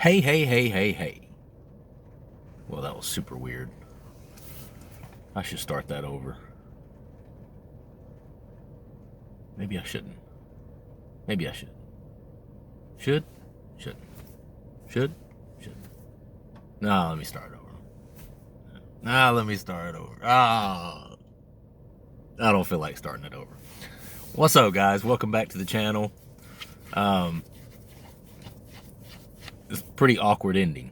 Hey, hey, hey, hey, hey. Well, that was super weird. I should start that over. Maybe I shouldn't. Maybe I should. Should? Shouldn't. Should? Shouldn't. Nah, let me start over. Let me start over. I don't feel like starting it over. What's up, guys? Welcome back to the channel. It's a pretty awkward ending,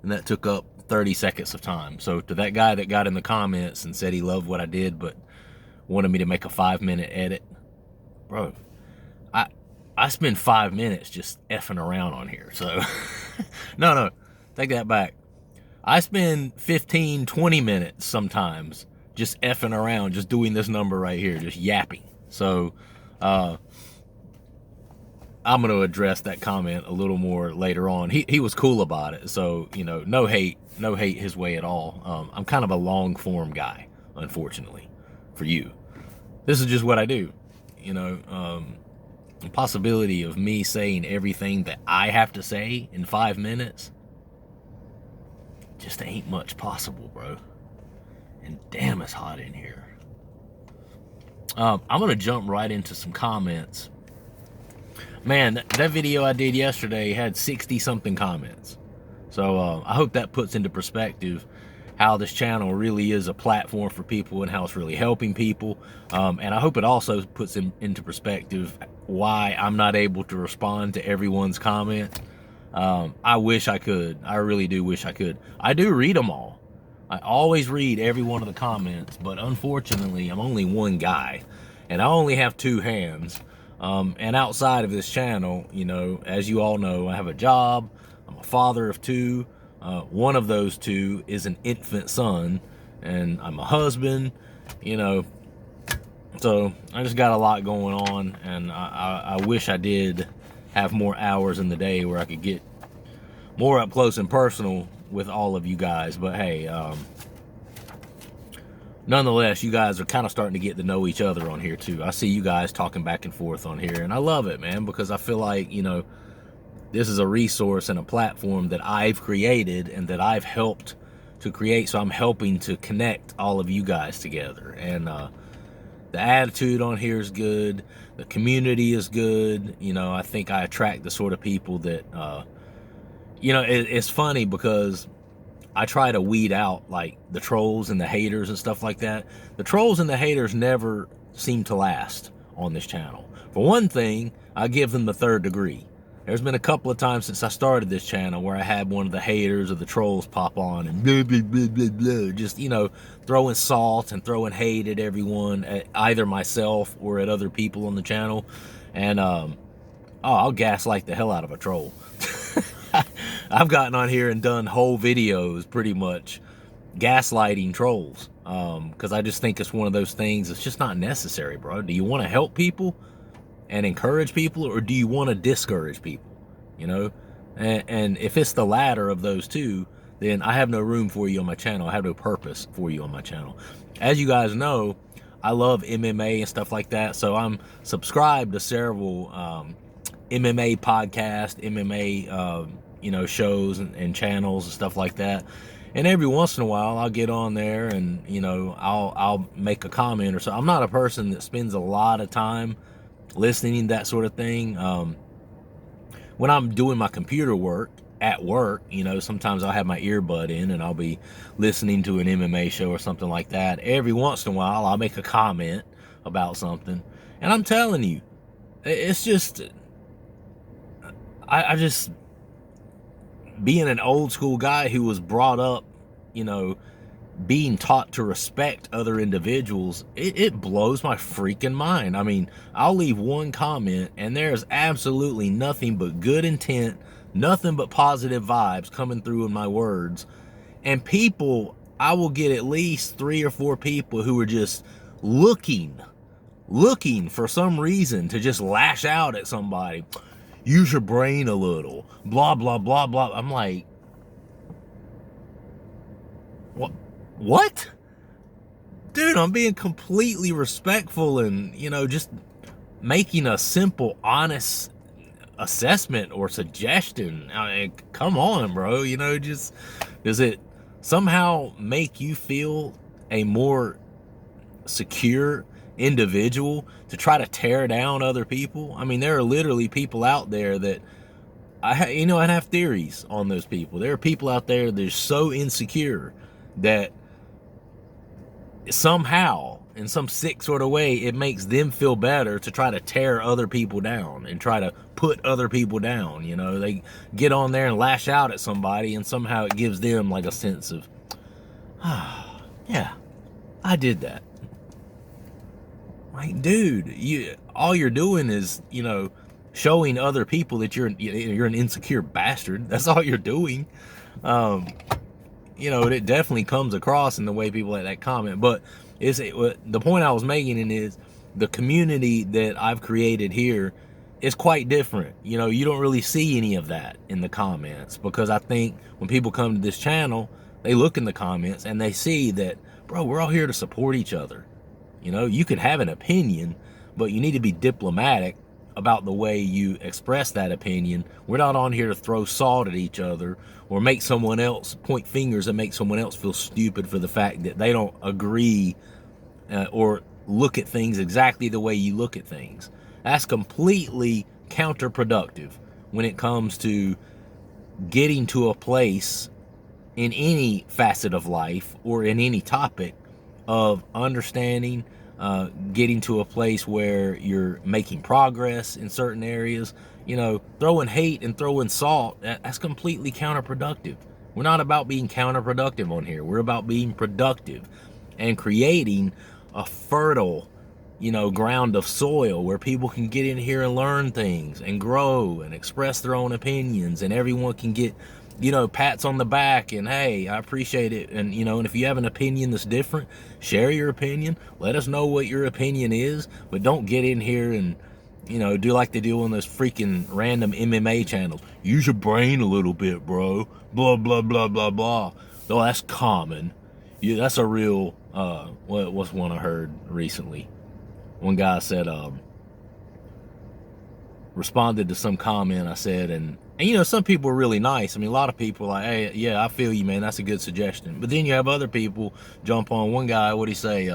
and that took up 30 seconds of time. So to that guy that got in the comments and said he loved what I did but wanted me to make a 5-minute edit, bro, I spend 5 minutes just effing around on here. So no, take that back. I spend 15, 20 minutes sometimes just effing around, just doing this number right here, just yapping. So I'm going to address that comment a little more later on. He was cool about it. So, you know, no hate his way at all. I'm kind of a long form guy, unfortunately, for you. This is just what I do. You know, the possibility of me saying everything that I have to say in 5 minutes just ain't much possible, bro. And damn, it's hot in here. I'm going to jump right into some comments. Man, that video I did yesterday had 60-something comments. So I hope that puts into perspective how this channel really is a platform for people and how it's really helping people. And I hope it also puts into perspective why I'm not able to respond to everyone's comment. I wish I could. I really do wish I could. I do read them all. I always read every one of the comments, but unfortunately, I'm only one guy, and I only have 2 hands. And outside of this channel, you know, as you all know, I have a job. I'm a father of 2. One of those 2 is an infant son, and I'm a husband, you know. So I just got a lot going on, and I wish I did have more hours in the day where I could get more up close and personal with all of you guys. But hey, nonetheless, you guys are kind of starting to get to know each other on here too. I see you guys talking back and forth on here, and I love it, man, because I feel like, you know, this is a resource and a platform that I've created and that I've helped to create. So I'm helping to connect all of you guys together. And the attitude on here is good. The community is good. You know, I think I attract the sort of people that, you know, it's funny because I try to weed out like the trolls and the haters and stuff like that. The trolls and the haters never seem to last on this channel. For one thing, I give them the 3rd degree. There's been a couple of times since I started this channel where I had one of the haters or the trolls pop on and blah, blah, blah, blah, blah, just, you know, throwing salt and throwing hate at everyone, at either myself or at other people on the channel. And I'll gaslight the hell out of a troll. I've gotten on here and done whole videos pretty much gaslighting trolls, because I just think it's one of those things that's just not necessary, bro. Do you want to help people and encourage people, or do you want to discourage people? You know, and if it's the latter of those 2, then I have no room for you on my channel. I have no purpose for you on my channel. As you guys know, I love MMA and stuff like that, so I'm subscribed to several MMA podcasts, MMA you know, shows and channels and stuff like that. And every once in a while I'll get on there and, you know, I'll make a comment or so. I'm not a person that spends a lot of time listening, that sort of thing. When I'm doing my computer work at work, you know, sometimes I'll have my earbud in and I'll be listening to an MMA show or something like that. Every once in a while I'll make a comment about something, and I'm telling you, it's just I just, being an old school guy who was brought up, you know, being taught to respect other individuals, it blows my freaking mind. I mean, I'll leave one comment and there's absolutely nothing but good intent, nothing but positive vibes coming through in my words. And people, I will get at least 3 or 4 people who are just looking for some reason to just lash out at somebody. Use your brain a little, blah, blah, blah, blah. I'm like, what? Dude, I'm being completely respectful and, you know, just making a simple, honest assessment or suggestion. I mean, come on, bro. You know, just does it somehow make you feel a more secure individual to try to tear down other people? I mean, there are literally people out there that I'd have theories on those people. There are people out there that are so insecure that somehow, in some sick sort of way, it makes them feel better to try to tear other people down and try to put other people down. You know, they get on there and lash out at somebody, and somehow it gives them like a sense of, yeah, I did that. Like, dude, all you're doing is, showing other people that you're an insecure bastard. That's all you're doing. It definitely comes across in the way people like that comment. But the point I was making is the community that I've created here is quite different. You don't really see any of that in the comments, because I think when people come to this channel, they look in the comments and they see that, bro, we're all here to support each other. You can have an opinion, but you need to be diplomatic about the way you express that opinion. We're not on here to throw salt at each other or make someone else point fingers and make someone else feel stupid for the fact that they don't agree or look at things exactly the way you look at things. That's completely counterproductive when it comes to getting to a place in any facet of life or in any topic of understanding, getting to a place where you're making progress in certain areas. Throwing hate and throwing salt, that's completely counterproductive. We're not about being counterproductive on here. We're about being productive and creating a fertile, ground of soil where people can get in here and learn things and grow and express their own opinions, and everyone can get, pats on the back and, hey, I appreciate it. And, and if you have an opinion that's different, share your opinion. Let us know what your opinion is, but don't get in here and, do like they do on those freaking random MMA channels. Use your brain a little bit, bro. Blah, blah, blah, blah, blah. Oh, that's common. Yeah, that's a real, what's one I heard recently? One guy said, responded to some comment I said, and some people are really nice. I mean, a lot of people are like, hey, yeah, I feel you, man. That's a good suggestion. But then you have other people jump on. One guy, what'd he say?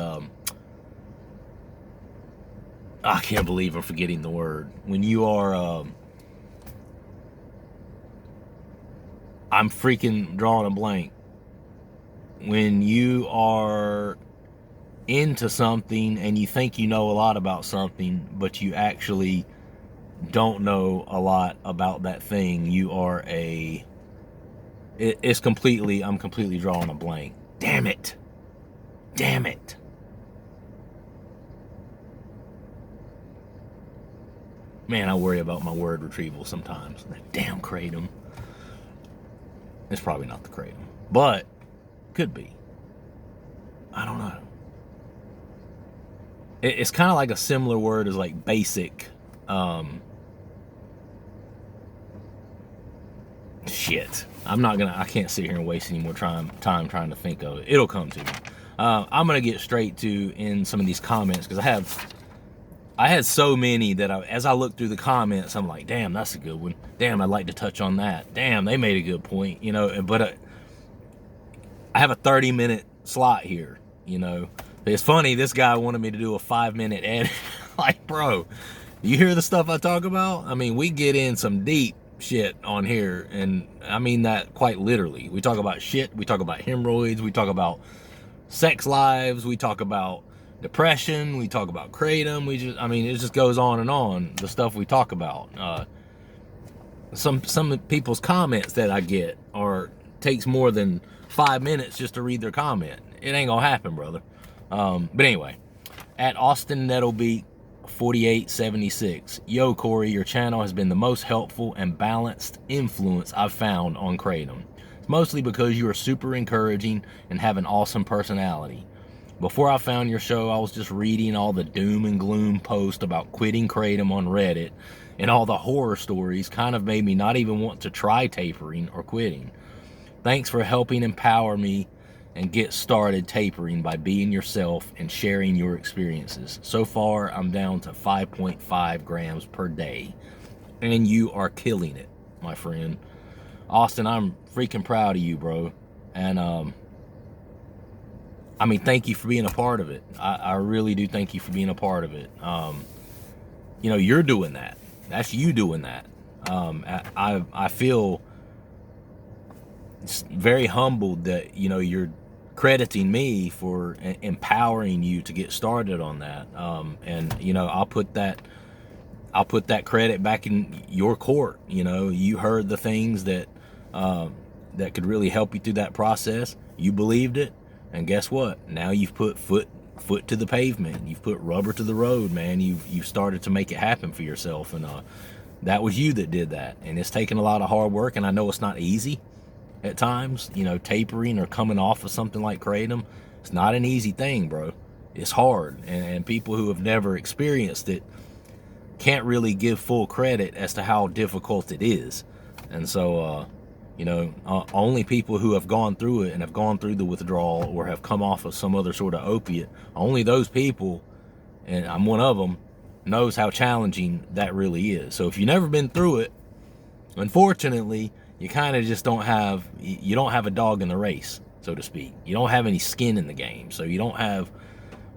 I can't believe I'm forgetting the word. When you are, I'm freaking drawing a blank. When you are into something and you think you know a lot about something, but you actually don't know a lot about that thing, I'm completely drawing a blank. Damn it. Man, I worry about my word retrieval sometimes. That damn kratom. It's probably not the kratom, but could be. I don't know. It's kind of like a similar word as like basic. Shit. I can't sit here and waste any more time trying to think of it. It'll come to me. I'm going to get straight to in some of these comments, because I had so many that as I look through the comments, I'm like, damn, that's a good one. Damn, I'd like to touch on that. Damn, they made a good point, but I have a 30-minute slot here, It's funny, this guy wanted me to do a 5-minute edit. Like, bro, you hear the stuff I talk about? I mean, we get in some deep shit on here, and I mean that quite literally. We talk about shit, we talk about hemorrhoids, we talk about sex lives, we talk about depression, we talk about kratom, it just goes on and on, the stuff we talk about. Some people's comments that I get takes more than 5 minutes just to read their comment. It ain't gonna happen, brother. But anyway, at Austin Nettlebeak 4876, yo Corey, your channel has been the most helpful and balanced influence I've found on kratom. It's mostly because you are super encouraging and have an awesome personality. Before I found your show, I was just reading all the doom and gloom posts about quitting kratom on Reddit, and all the horror stories kind of made me not even want to try tapering or quitting. Thanks for helping empower me and get started tapering by being yourself and sharing your experiences. So far, I'm down to 5.5 grams per day. and you are killing it, my friend. Austin, I'm freaking proud of you, bro. And I mean, thank you for being a part of it. I really do thank you for being a part of it. You know, you're doing that. That's you doing that. I feel very humbled that, you know, you're crediting me for empowering you to get started on that. And you know, I'll put that credit back in your court. You know, you heard the things that that could really help you through that process. You believed it, and guess what? Now you've put foot to the pavement. You've put rubber to the road, man. You've started to make it happen for yourself, and that was you that did that. And it's taken a lot of hard work, and I know it's not easy at times. You know, tapering or coming off of something like kratom, it's not an easy thing, bro. It's hard, and people who have never experienced it can't really give full credit as to how difficult it is. And so you know, only people who have gone through it and have gone through the withdrawal or have come off of some other sort of opiate, only those people, and I'm one of them, knows how challenging that really is. So if you've never been through it, unfortunately, you kind of just don't have a dog in the race, so to speak. You don't have any skin in the game, so you don't have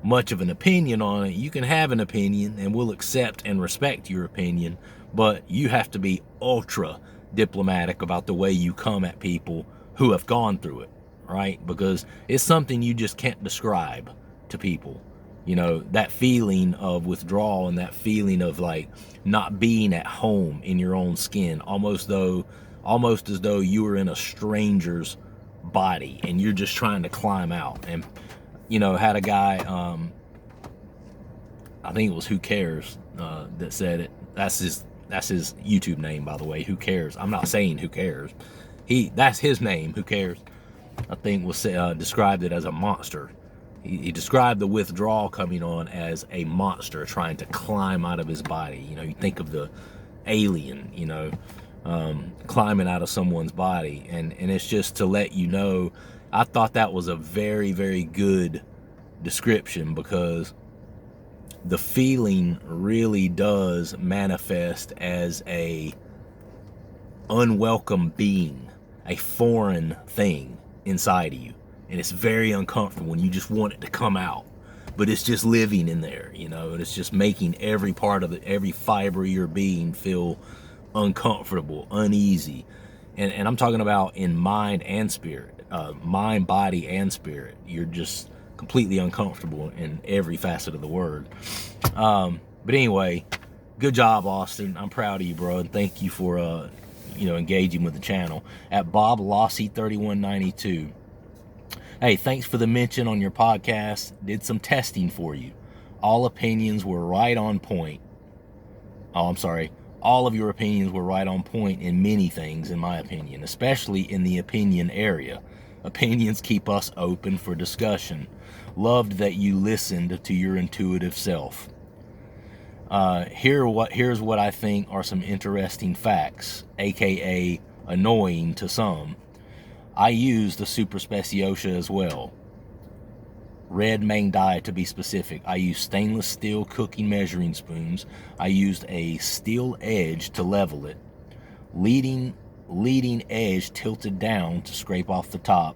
much of an opinion on it. You can have an opinion, and we'll accept and respect your opinion, but you have to be ultra diplomatic about the way you come at people who have gone through it, right? Because it's something you just can't describe to people. You know, that feeling of withdrawal and that feeling of like not being at home in your own skin, almost as though you were in a stranger's body and you're just trying to climb out. And you know, had a guy, I think it was Who Cares, that said it. That's his YouTube name, by the way. Who Cares? I'm not saying Who Cares. That's his name. Who Cares? I think was described it as a monster. He described the withdrawal coming on as a monster trying to climb out of his body. You know, you think of the alien, you know, climbing out of someone's body, and it's just to let you know. I thought that was a very, very good description, because the feeling really does manifest as a unwelcome being, a foreign thing inside of you. And it's very uncomfortable when you just want it to come out, but it's just living in there, you know, and it's just making every part of it, every fiber of your being feel uncomfortable, uneasy. And I'm talking about in mind and spirit, mind, body, and spirit. You're just completely uncomfortable in every facet of the word. But anyway, good job, Austin. I'm proud of you, bro, and thank you for you know, engaging with the channel. At Bob Lossy 3192. Hey, thanks for the mention on your podcast. Did some testing for you. All opinions were right on point. Oh, I'm sorry. All of your opinions were right on point in many things, in my opinion, especially in the opinion area. Opinions keep us open for discussion. Loved that you listened to your intuitive self. Here's what I think are some interesting facts, aka annoying to some. I used the Super Speciosa as well. Red Main Dye, to be specific. I used stainless steel cooking measuring spoons. I used a steel edge to level it. Leading edge tilted down to scrape off the top,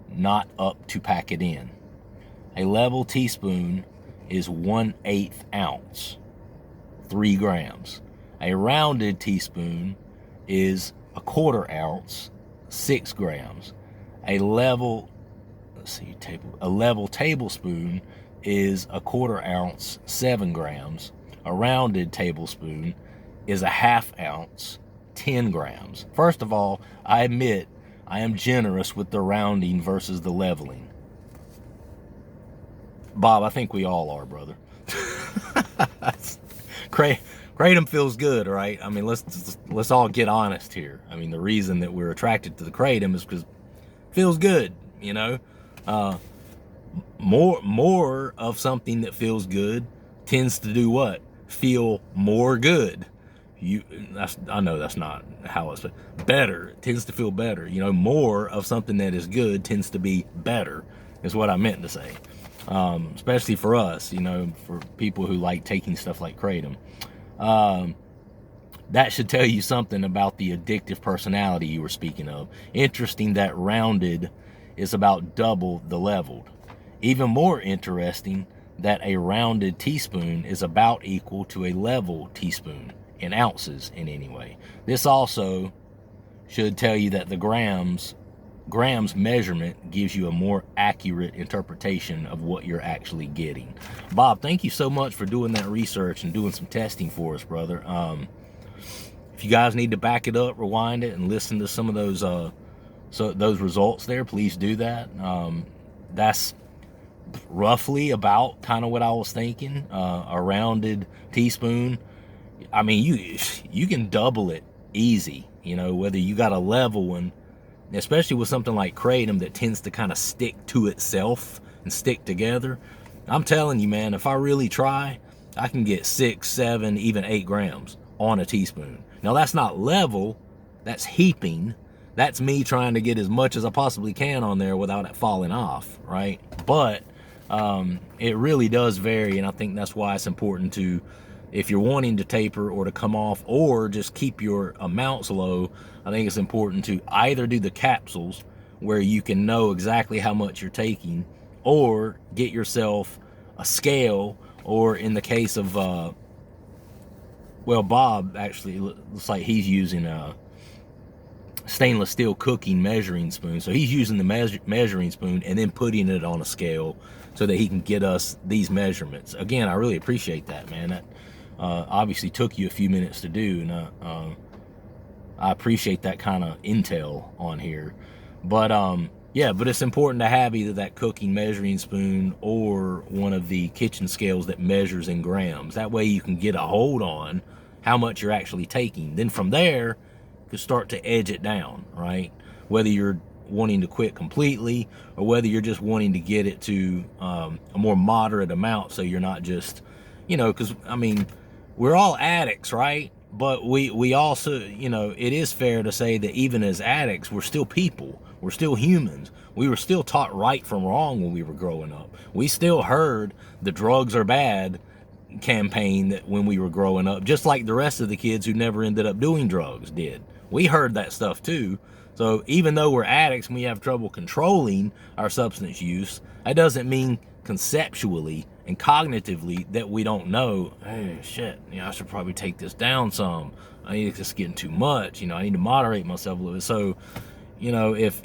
not up to pack it in. A level teaspoon is 1/8 ounce, 3 grams. A rounded teaspoon is 1/4 ounce, 6 grams. A level tablespoon is 1/4 ounce, 7 grams. A rounded tablespoon is 1/2 ounce, 10 grams. First of all, I admit I am generous with the rounding versus the leveling. Bob, I think we all are, brother. Kratom feels good, right? I mean, let's all get honest here. I mean, the reason that we're attracted to the kratom is because it feels good, you know. More of something that feels good tends to do what? Feel more good. I know that's not how it's, but better. It tends to feel better. You know, more of something that is good tends to be better, is what I meant to say. Especially for us, you know, for people who like taking stuff like kratom. That should tell you something about the addictive personality you were speaking of. Interesting that rounded is about double the leveled. Even more interesting that a rounded teaspoon is about equal to a level teaspoon in ounces in any way. This also should tell you that the grams measurement gives you a more accurate interpretation of what you're actually getting. Bob, thank you so much for doing that research and doing some testing for us, brother. If you guys need to back it up, rewind it, and listen to some of those results there, please do that. That's roughly about kind of what I was thinking. A rounded teaspoon. I mean, you can double it easy. You know, whether you got a level one, especially with something like kratom that tends to kind of stick to itself and stick together. I'm telling you, man, if I really try, I can get 6, 7, even 8 grams on a teaspoon. Now, that's not level, that's heaping. That's me trying to get as much as I possibly can on there without it falling off, right? But it really does vary, and I think that's why it's important to, if you're wanting to taper or to come off or just keep your amounts low, I think it's important to either do the capsules where you can know exactly how much you're taking, or get yourself a scale, or in the case of, well, Bob actually looks like he's using a stainless steel cooking measuring spoon. So he's using the measuring spoon and then putting it on a scale so that he can get us these measurements. Again, I really appreciate that, man. That obviously took you a few minutes to do, and I appreciate that kind of intel on here. But yeah, but it's important to have either that cooking measuring spoon or one of the kitchen scales that measures in grams. That way you can get a hold on how much you're actually taking. Then from there, you can start to edge it down, right? Whether you're wanting to quit completely or whether you're just wanting to get it to a more moderate amount, so you're not just, you know, because, I mean, we're all addicts, right? But we also, you know, it is fair to say that even as addicts, we're still people. We're still humans. We were still taught right from wrong when we were growing up. We still heard the drugs are bad campaign that when we were growing up, just like the rest of the kids who never ended up doing drugs did. We heard that stuff too. So even though we're addicts and we have trouble controlling our substance use, that doesn't mean conceptually and cognitively that we don't know, hey, shit, you know, I should probably take this down some. I need this getting too much. You know, I need to moderate myself a little bit. So, you know, if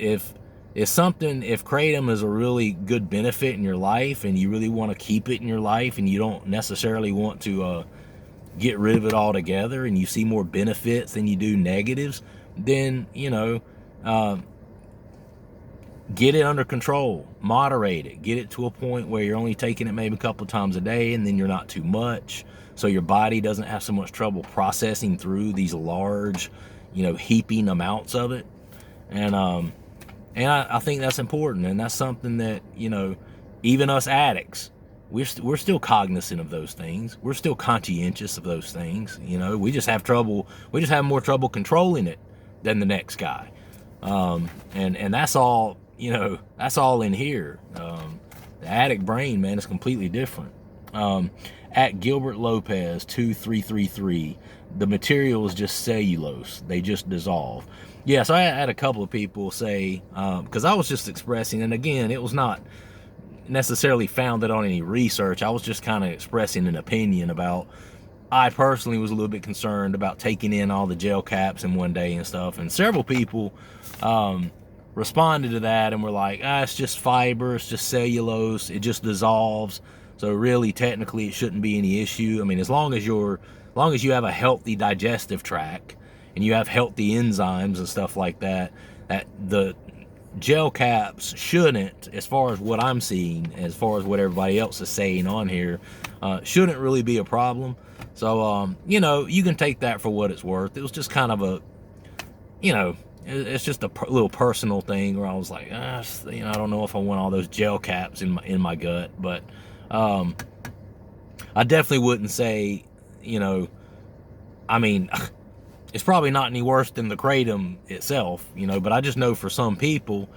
kratom is a really good benefit in your life and you really want to keep it in your life and you don't necessarily want to get rid of it altogether and you see more benefits than you do negatives, then, you know, get it under control, moderate it, get it to a point where you're only taking it maybe a couple times a day and then you're not too much, so your body doesn't have so much trouble processing through these large, you know, heaping amounts of it. And I think that's important, and that's something that, you know, even us addicts, we're still cognizant of those things. We're still conscientious of those things. You know, we just have more trouble controlling it than the next guy. And that's all, you know, that's all in here. The addict brain, man, is completely different. At Gilbert Lopez 2333, the material is just cellulose. They just dissolve. Yeah, so I had a couple of people say, because I was just expressing, and again, it was not necessarily founded on any research. I was just kind of expressing an opinion about, I personally was a little bit concerned about taking in all the gel caps in one day and stuff, and several people responded to that and were like, it's just fiber, it's just cellulose, it just dissolves, so really technically it shouldn't be any issue. I mean, as long as you have a healthy digestive tract and you have healthy enzymes and stuff like that, that the gel caps shouldn't, as far as what I'm seeing, as far as what everybody else is saying on here, shouldn't really be a problem. So, you know, you can take that for what it's worth. It was just kind of a, you know, it's just a little personal thing where I was like, you know, I don't know if I want all those gel caps in my gut, but I definitely wouldn't say, you know, I mean, it's probably not any worse than the kratom itself, you know, but I just know for some people,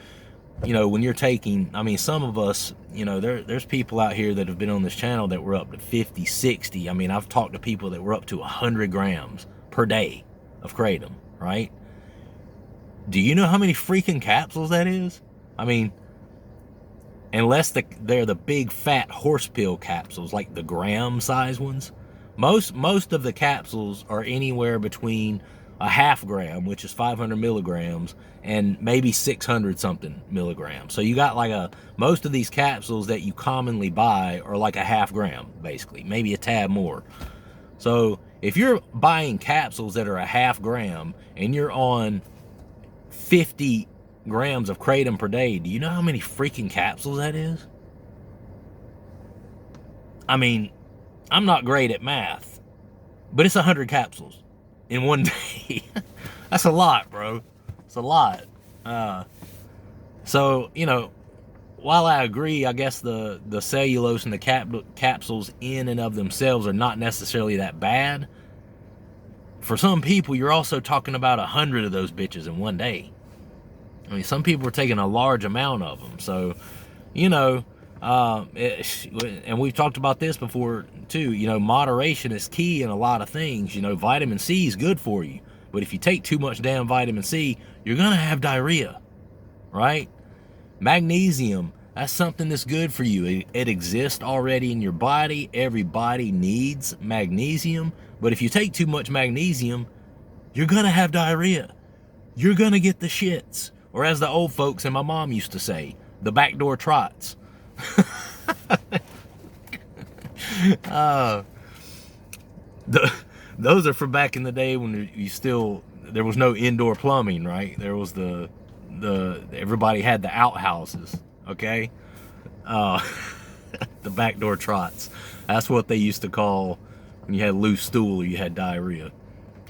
you know, when you're taking, I mean, some of us, you know, there's people out here that have been on this channel that were up to 50, 60. I mean, I've talked to people that were up to 100 grams per day of kratom, right? Do you know how many freaking capsules that is? I mean, unless they're the big fat horse pill capsules, like the gram size ones. Most of the capsules are anywhere between a half gram, which is 500 milligrams, and maybe 600 something milligrams. So you got like most of these capsules that you commonly buy are like a half gram, basically, maybe a tad more. So if you're buying capsules that are a half gram and you're on 50 grams of kratom per day, do you know how many freaking capsules that is? I mean, I'm not great at math, but it's 100 capsules in one day. That's a lot, bro. It's a lot. So, you know, while I agree, I guess the cellulose and the capsules in and of themselves are not necessarily that bad. For some people, you're also talking about 100 of those bitches in one day. I mean, some people are taking a large amount of them. So, you know, and we've talked about this before too, you know, moderation is key in a lot of things. You know, vitamin C is good for you, but if you take too much damn vitamin C, you're gonna have diarrhea, right? Magnesium, that's something that's good for you. It exists already in your body. Everybody needs magnesium, but if you take too much magnesium, you're gonna have diarrhea. You're gonna get the shits, or as the old folks and my mom used to say, the backdoor trots. Those are from back in the day when there was no indoor plumbing, right? There was everybody had the outhouses, okay? The backdoor trots. That's what they used to call when you had loose stool or you had diarrhea.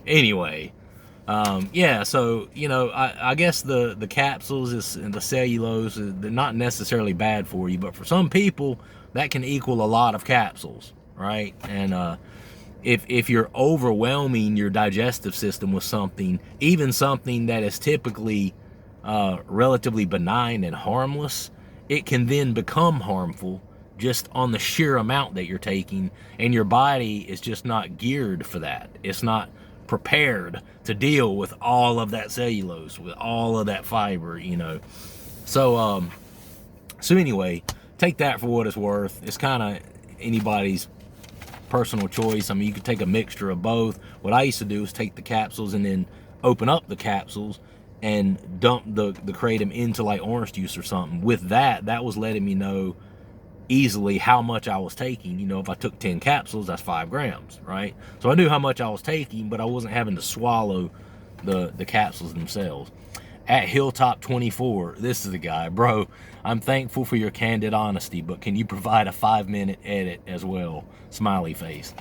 Anyway, yeah, so, you know, I guess the capsules and the cellulose, they're not necessarily bad for you, but for some people, that can equal a lot of capsules, right? And if you're overwhelming your digestive system with something, even something that is typically relatively benign and harmless, it can then become harmful just on the sheer amount that you're taking, and your body is just not geared for that. It's not prepared to deal with all of that cellulose, with all of that fiber, you know. So anyway, take that for what it's worth. It's kind of anybody's personal choice. I mean, you could take a mixture of both. What I used to do is take the capsules and then open up the capsules and dump the kratom into like orange juice or something. With that was letting me know easily how much I was taking. You know, if I took 10 capsules, that's 5 grams, right? So I knew how much I was taking, but I wasn't having to swallow the capsules themselves. At Hilltop 24, this is the guy. Bro, I'm thankful for your candid honesty, but can you provide a 5-minute edit as well? Smiley face.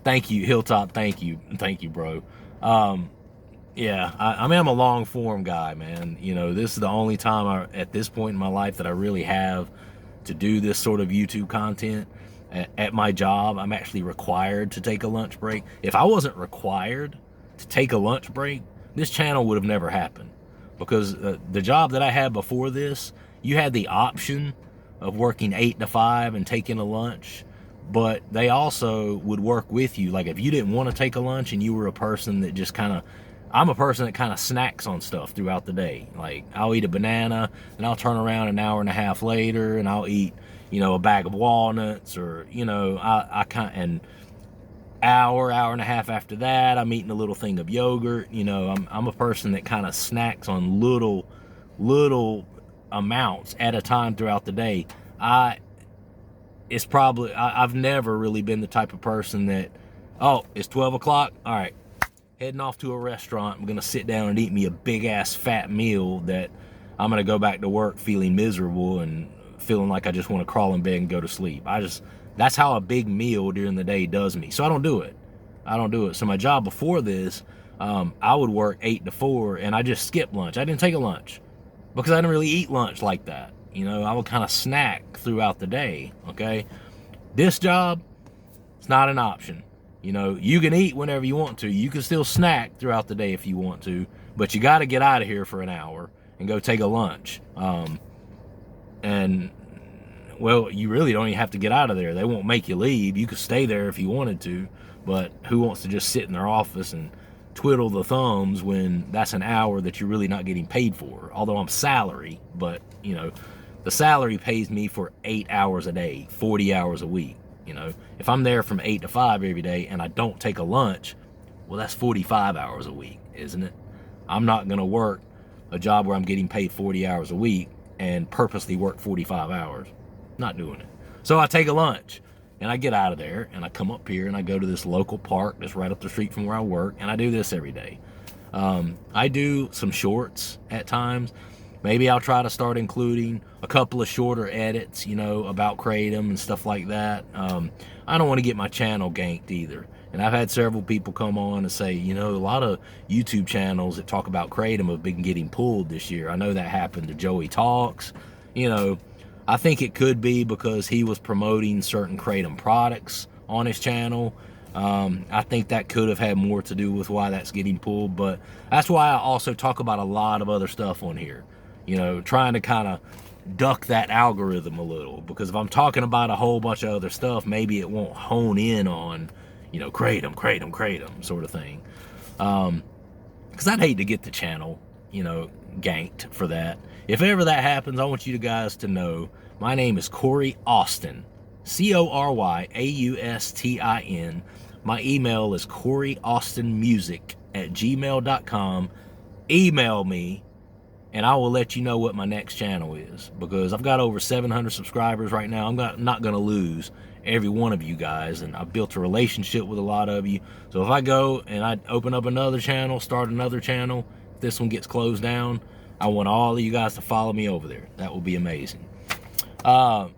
Thank you, Hilltop. Thank you, bro. Yeah, I mean, I'm a long form guy, man. You know, this is the only time at this point in my life that I really have to do this sort of YouTube content. At my job, I'm actually required to take a lunch break. If I wasn't required to take a lunch break, this channel would have never happened, because the job that I had before this, you had the option of working 8 to 5 and taking a lunch, but they also would work with you. Like if you didn't want to take a lunch and you were a person that just I'm a person that kind of snacks on stuff throughout the day. Like I'll eat a banana and I'll turn around an hour and a half later and I'll eat, you know, a bag of walnuts, or, you know, and hour and a half after that, I'm eating a little thing of yogurt. You know, I'm a person that kind of snacks on little amounts at a time throughout the day. I've never really been the type of person that, oh, it's 12 o'clock. All right, heading off to a restaurant. I'm going to sit down and eat me a big ass fat meal that I'm going to go back to work feeling miserable and feeling like I just want to crawl in bed and go to sleep. That's how a big meal during the day does me. So I don't do it. So my job before this, I would work 8 to 4 and I just skipped lunch. I didn't take a lunch because I didn't really eat lunch like that. You know, I would kind of snack throughout the day, okay? This job, it's not an option. You know, you can eat whenever you want to. You can still snack throughout the day if you want to, but you got to get out of here for an hour and go take a lunch. And, well, you really don't even have to get out of there. They won't make you leave. You could stay there if you wanted to, But who wants to just sit in their office and twiddle the thumbs when that's an hour that you're really not getting paid for? Although I'm salary, but you know, the salary pays me for 8 hours a day, 40 hours a week. You know, if I'm there from 8 to 5 every day and I don't take a lunch, well, that's 45 hours a week, isn't it? I'm not going to work a job where I'm getting paid 40 hours a week and purposely work 45 hours. Not doing it. So I take a lunch and I get out of there and I come up here and I go to this local park that's right up the street from where I work, and I do this every day. I do some shorts at times. Maybe I'll try to start including a couple of shorter edits, you know, about Kratom and stuff like that. I don't want to get my channel ganked either. And I've had several people come on and say, you know, a lot of YouTube channels that talk about Kratom have been getting pulled this year. I know that happened to Joey Talks. You know, I think it could be because he was promoting certain Kratom products on his channel. I think that could have had more to do with why that's getting pulled, but that's why I also talk about a lot of other stuff on here. You know, trying to kind of duck that algorithm a little, because if I'm talking about a whole bunch of other stuff, maybe it won't hone in on, you know, Kratom sort of thing. Because I'd hate to get the channel, you know, ganked for that. If ever that happens, I want you guys to know my name is Corey Austin, CoryaUstin. My email is coryaustinmusic@gmail.com. Email me and I will let you know what my next channel is, because I've got over 700 subscribers right now. I'm not going to lose every one of you guys, and I've built a relationship with a lot of you. So if I go and I open up another channel, start another channel, if this one gets closed down, I want all of you guys to follow me over there. That will be amazing. At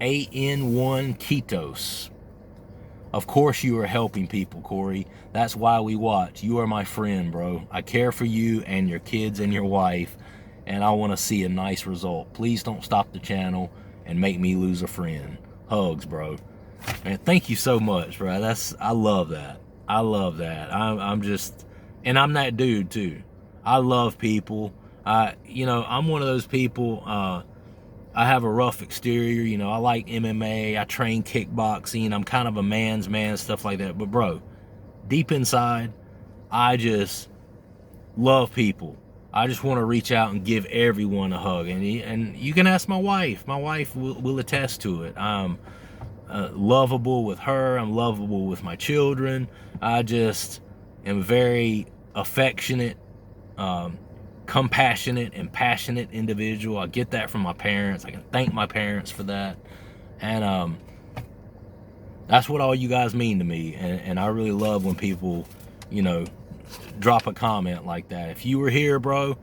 AN1 Ketos. Of course you are helping people, Corey. That's why we watch. You are my friend, bro. I care for you and your kids and your wife, and I want to see a nice result. Please don't stop the channel and make me lose a friend. Hugs, bro. Man, thank you so much, bro. I love that. I love that. I'm just, and I'm that dude too. I love people. You know, I'm one of those people, I have a rough exterior, you know, I like MMA, I train kickboxing, I'm kind of a man's man, stuff like that. But bro, deep inside, I just love people. I just want to reach out and give everyone a hug. And you can ask my wife. My wife will attest to it. I'm lovable with her. I'm lovable with my children. I just am very affectionate, compassionate and passionate individual. I get that from my parents. I can thank my parents for that. And that's what all you guys mean to me. And I really love when people, you know, drop a comment like that. If you were here, bro,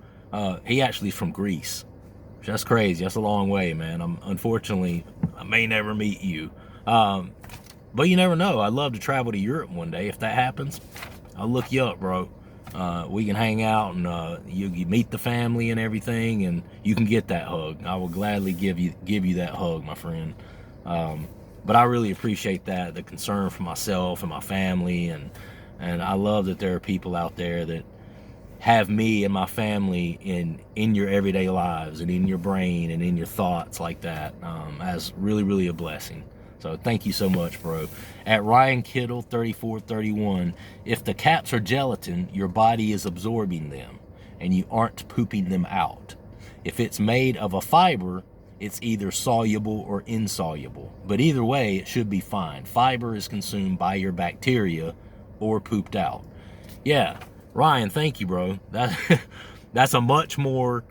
he actually is from Greece. That's crazy. That's a long way, man. Unfortunately, I may never meet you. But you never know. I'd love to travel to Europe one day. If that happens, I'll look you up, bro. We can hang out, and you meet the family and everything, and you can get that hug. I will gladly give you that hug, my friend. But I really appreciate that, the concern for myself and my family, and I love that there are people out there that have me and my family in your everyday lives and in your brain and in your thoughts like that, as really, really a blessing. So thank you so much, bro. At Ryan Kittle 3431, if the caps are gelatin, your body is absorbing them and you aren't pooping them out. If it's made of a fiber, it's either soluble or insoluble. But either way, it should be fine. Fiber is consumed by your bacteria or pooped out. Yeah, Ryan, thank you, bro. That's a much more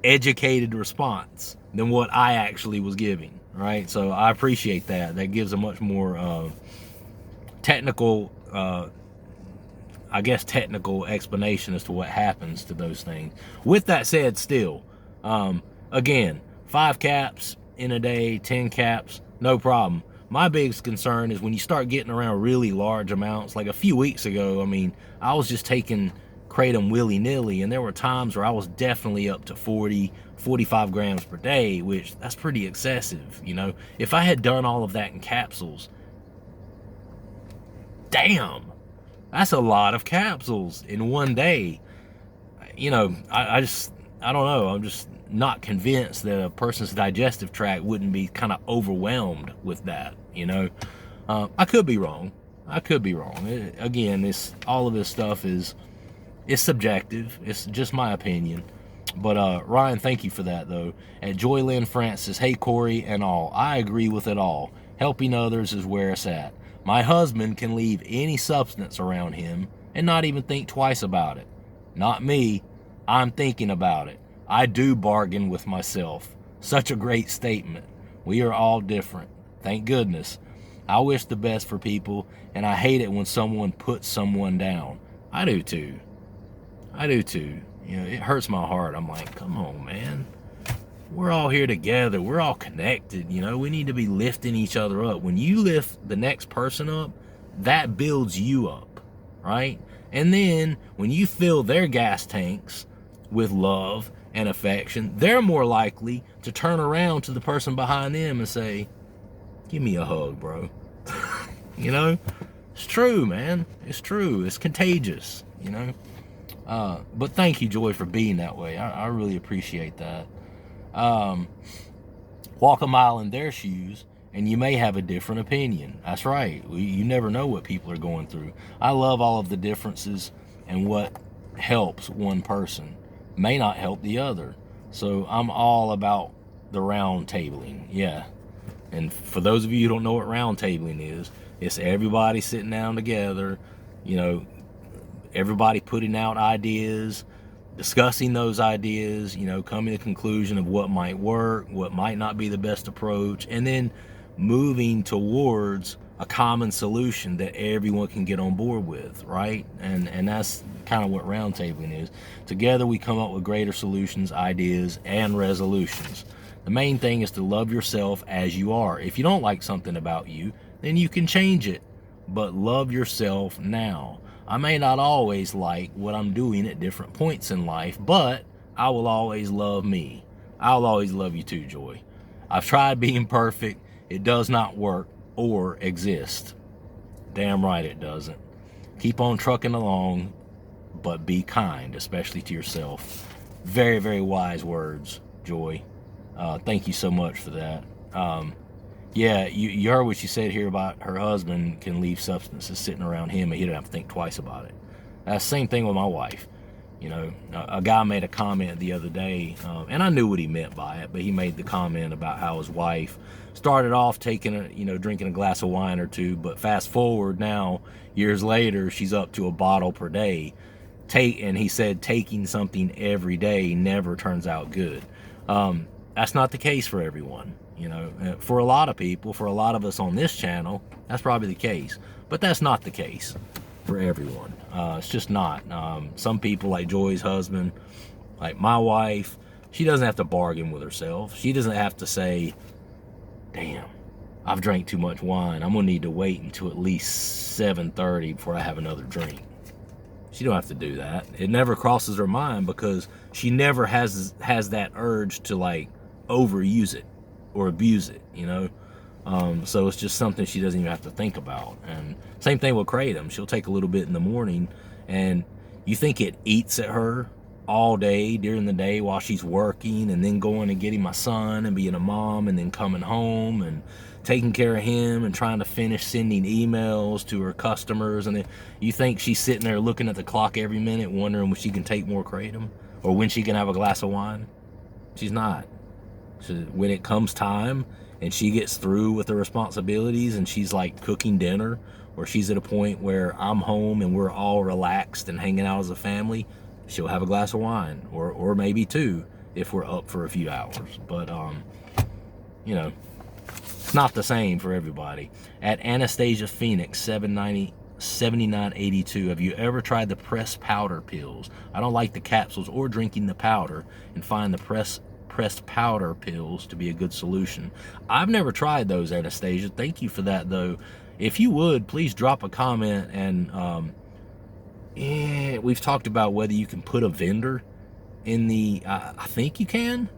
educated response than what I actually was giving. Right, so I appreciate that. That gives a much more technical, I guess, technical explanation as to what happens to those things. With that said, still, again, 5 caps in a day, 10 caps, no problem. My biggest concern is when you start getting around really large amounts. Like a few weeks ago, I mean, I was just taking Kratom willy-nilly, and there were times where I was definitely up to 40, 45 grams per day, which that's pretty excessive, you know. If I had done all of that in capsules, damn, that's a lot of capsules in one day. You know, I don't know, I'm just not convinced that a person's digestive tract wouldn't be kind of overwhelmed with that, you know. I could be wrong. I could be wrong. Again, all of this stuff is subjective. It's just my opinion. But Ryan, thank you for that, though. At Joy Lynn Francis, hey, Corey and all, I agree with it all. Helping others is where it's at. My husband can leave any substance around him and not even think twice about it. Not me. I'm thinking about it. I do bargain with myself. Such a great statement. We are all different. Thank goodness. I wish the best for people, and I hate it when someone puts someone down. I do too. I do too. You know, it hurts my heart. I'm like, come on, man. We're all here together. We're all connected. You know, we need to be lifting each other up. When you lift the next person up, that builds you up, right? And then when you fill their gas tanks with love and affection, they're more likely to turn around to the person behind them and say, give me a hug, bro. You know, it's true, man. It's true. It's contagious, you know. But thank you, Joy, for being that way. I really appreciate that. Walk a mile in their shoes, and you may have a different opinion. That's right. You never know what people are going through. I love all of the differences, and what helps one person may not help the other. So I'm all about the round tabling. Yeah. And for those of you who don't know what round tabling is, it's everybody sitting down together, you know, everybody putting out ideas, discussing those ideas, you know, coming to a conclusion of what might work, what might not be the best approach, and then moving towards a common solution that everyone can get on board with, right? And that's kind of what roundtabling is. Together we come up with greater solutions, ideas, and resolutions. The main thing is to love yourself as you are. If you don't like something about you, then you can change it, but love yourself now. I may not always like what I'm doing at different points in life, but I will always love me. I'll always love you too, Joy. I've tried being perfect. It does not work or exist. Damn right it doesn't. Keep on trucking along, but be kind, especially to yourself. Very, very wise words, Joy. Thank you so much for that. Yeah, you heard what she said here about her husband can leave substances sitting around him and he don't have to think twice about it. That's the same thing with my wife. You know, a guy made a comment the other day, and I knew what he meant by it, but he made the comment about how his wife started off drinking a glass of wine or two, but fast forward now, years later, she's up to a bottle per day. And he said taking something every day never turns out good. That's not the case for everyone. You know, for a lot of people, for a lot of us on this channel, that's probably the case. But that's not the case for everyone. It's just not. Some people, like Joy's husband, like my wife, she doesn't have to bargain with herself. She doesn't have to say, damn, I've drank too much wine. I'm going to need to wait until at least 7:30 before I have another drink. She don't have to do that. It never crosses her mind because she never has that urge to like overuse it or abuse it, you know. So it's just something she doesn't even have to think about. And same thing with kratom. She'll take a little bit in the morning, and you think it eats at her all day during the day while she's working, and then going and getting my son and being a mom, and then coming home and taking care of him and trying to finish sending emails to her customers. And then you think she's sitting there looking at the clock every minute wondering when she can take more kratom or when she can have a glass of wine. She's not. So when it comes time and she gets through with the responsibilities and she's like cooking dinner, or she's at a point where I'm home and we're all relaxed and hanging out as a family, she'll have a glass of wine, or maybe two if we're up for a few hours. But you know, it's not the same for everybody. At Anastasia Phoenix 7982, have you ever tried the pressed powder pills? I don't like the capsules or drinking the powder, and find the pressed powder pills to be a good solution. I've never tried those, Anastasia. Thank you for that, though. If you would, please drop a comment. And we've talked about whether you can put a vendor in the I think you can.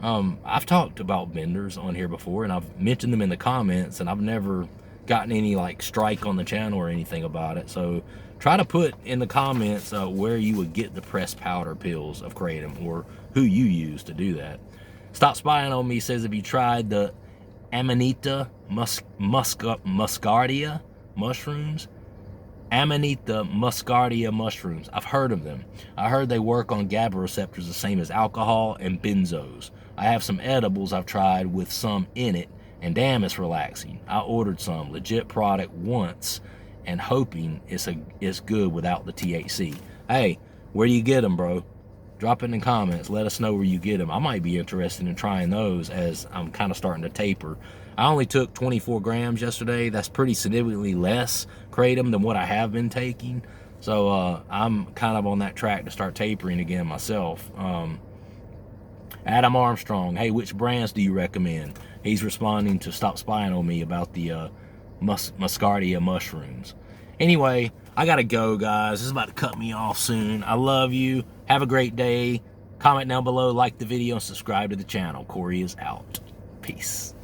I've talked about vendors on here before, and I've mentioned them in the comments, and I've never gotten any like strike on the channel or anything about it. So try to put in the comments where you would get the pressed powder pills of kratom, or who you use to do that. Stop Spying on Me says, have you tried the Amanita muscardia mushrooms. Amanita muscardia mushrooms. I've heard of them. I heard they work on GABA receptors the same as alcohol and benzos. I have some edibles I've tried with some in it, and damn, it's relaxing. I ordered some legit product once and hoping it's good without the THC. Hey, where do you get them, bro? Drop it in the comments. Let us know where you get them. I might be interested in trying those as I'm kind of starting to taper. I only took 24 grams yesterday. That's pretty significantly less kratom than what I have been taking. So I'm kind of on that track to start tapering again myself. Adam Armstrong, hey, which brands do you recommend? He's responding to Stop Spying on Me about the muscardia mushrooms. Anyway, I gotta go, guys. This is about to cut me off soon. I love you. Have a great day. Comment down below, like the video, and subscribe to the channel. Corey is out. Peace.